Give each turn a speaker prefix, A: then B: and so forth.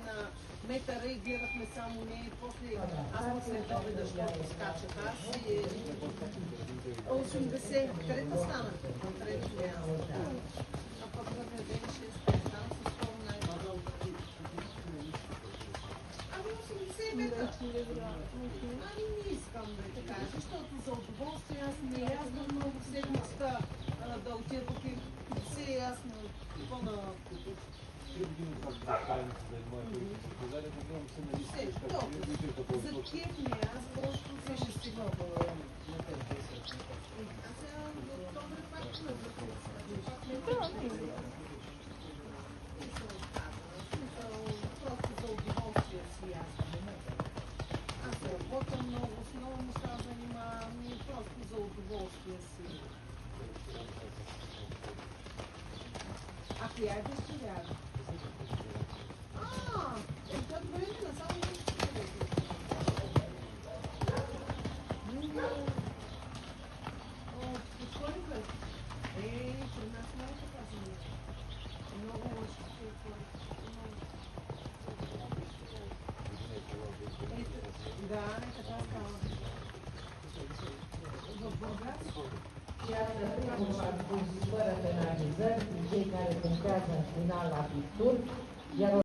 A: на метъра и гледахме само нея. После аз пък след обеда, защото скачах аз и 80, трета стана. Трета място. А пък първия ден 6 там с скоро най-добро. Ами 80 метра. Ами не искам да те кажа, защото за удоволствие аз не яздам много седмицата да отида по все ясно. За кеф ми, аз просто се ще стигна по на тези 10. Аз сега до октомври пак ще просто за удоволствие си яздам. Аз работя много, с много неща занимавам и просто за удоволствие си. А коя е дъщеря? Това добре ли на само нещо? Отвориха ли? При нас не е така за нея. Много лошо се отвориха. Да, не така става. В Бургас?
B: Iată, cum am spus, fără penalizări, cei care lucrează în final la picturi, iar